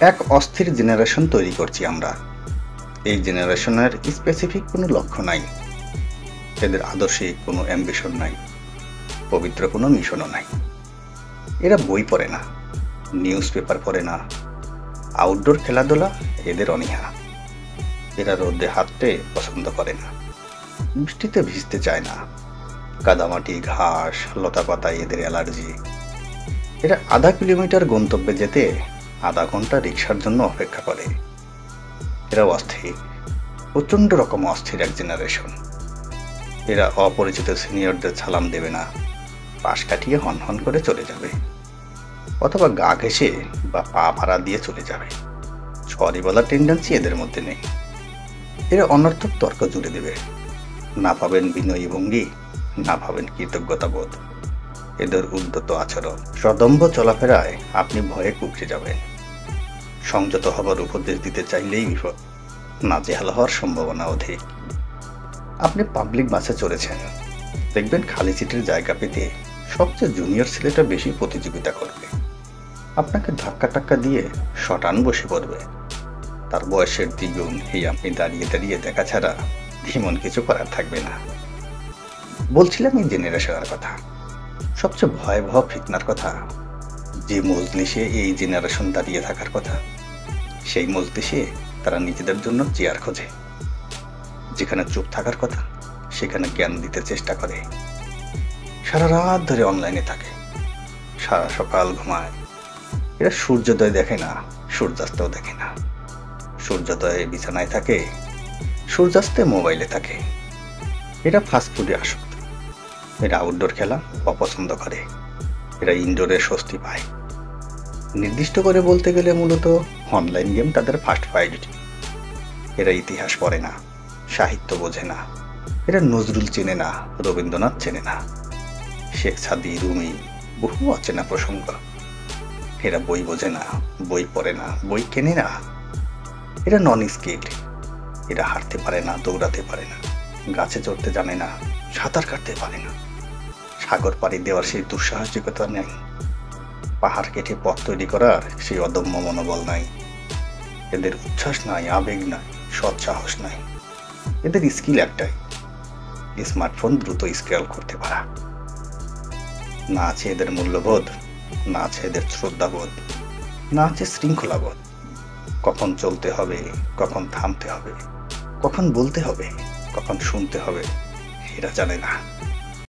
এক অস্থির জেনারেশন তৈরি করছি আমরা। এই জেনারেশনের স্পেসিফিক কোনো লক্ষ্য নাই, এদের আদর্শে কোনো অ্যাম্বিশন নাই, পবিত্র কোনো মিশনও নাই। এরা বই পড়ে না, নিউজ পেপার পড়ে না, আউটডোর খেলাধুলা এদের অনীহা। এরা রোদে হাঁটতে পছন্দ করে না, বৃষ্টিতে ভিজতে চায় না, কাদামাটি ঘাস লতাপাতায় এদের অ্যালার্জি। এরা আধা কিলোমিটার গন্তব্যে যেতে আধা ঘন্টা রিক্সার জন্য অপেক্ষা করে। এরা অস্থির, প্রচণ্ড রকম অস্থির এক জেনারেশন। এরা অপরিচিত সিনিয়রদের সালাম দেবে না, পাশ কাটিয়ে হন হন করে চলে যাবে, অথবা গা ঘেঁষে বা পা ভাড়া দিয়ে চলে যাবে। সরি বলার টেন্ডেন্সি এদের মধ্যে নেই। এরা অনর্থক তর্ক জুড়ে দেবে, না পাবেন বিনয়ী ভঙ্গি, না পাবেন কৃতজ্ঞতা বোধ। এদের উদ্যত আচরণ, সদম্ভ চলাফেরায় আপনি ভয়ে কুঁকড়ে যাবেন। সংযত হবার উপদেশ দিতে চাইলেই বিপদ, নাজেহাল হওয়ার সম্ভাবনা অধিক। আপনি পাবলিক বাসে চড়েছেন, দেখবেন খালি সিটের জায়গা পেতে সবচেয়ে জুনিয়র ছেলেটা বেশি প্রতিযোগিতা করবে, আপনাকে ধাক্কা টাক্কা দিয়ে শটান বসে পড়বে। তার বয়সের দ্বিগুণ এই আপনি দাঁড়িয়ে দাঁড়িয়ে দেখা ছাড়া এমন কিছু করার থাকবে না। বলছিলাম এই জেনারেশনের কথা, সবচেয়ে ভয়াবহ ফিতনার কথা। যে মজলিসে এই জেনারেশন দাঁড়িয়ে থাকার কথা, সেই মজলিসে তারা নিজেদের জন্য চেয়ার খোঁজে। যেখানে চুপ থাকার কথা, সেখানে জ্ঞান দিতে চেষ্টা করে। সারা রাত ধরে অনলাইনে থাকে, সারা সকাল ঘুমায়। এরা সূর্যোদয় দেখে না, সূর্যাস্তও দেখে না। সূর্যোদয়ে বিছানায় থাকে, সূর্যাস্তে মোবাইলে থাকে। এরা ফাস্টফুডে আসক্ত। এরা আউটডোর খেলা অপছন্দ করে। এরা ইনডোরে স্বস্তি পায়। নির্দিষ্ট করে বলতে গেলে মূলত অনলাইন গেম তাদের ফার্স্ট প্রায়োরিটি। এরা ইতিহাস পড়ে না, সাহিত্য বোঝে না। এরা নজরুল চেনে না, রবীন্দ্রনাথ চেনে না, শেখ সাদি, রুমি, বহু অচেনা প্রসঙ্গ। এরা বই বোঝে না, বই পড়ে না, বই কেনে না। এরা নন স্কিলড। এরা হাঁটতে পারে না, দৌড়াতে পারে না, গাছে চড়তে জানে না, সাঁতার কাটতে পারে না, সাগর পাড়ি দেওয়ার সেই দুঃসাহসিকতা নেই, পাহাড় কেটে পথ তৈরি করার সেই অদম্য মনোবল নাই। এদের উচ্ছ্বাস নাই, আবেগ নাই, সৎসাহস নাই। এদের স্কিল একটাই, স্মার্টফোন দ্রুত স্ক্রল করতে পারা। না আছে এদের মূল্যবোধ, না আছে এদের শ্রদ্ধাবোধ, না আছে শৃঙ্খলাবোধ। কখন চলতে হবে, কখন থামতে হবে, কখন বলতে হবে, কখন শুনতে হবে, এরা জানে না।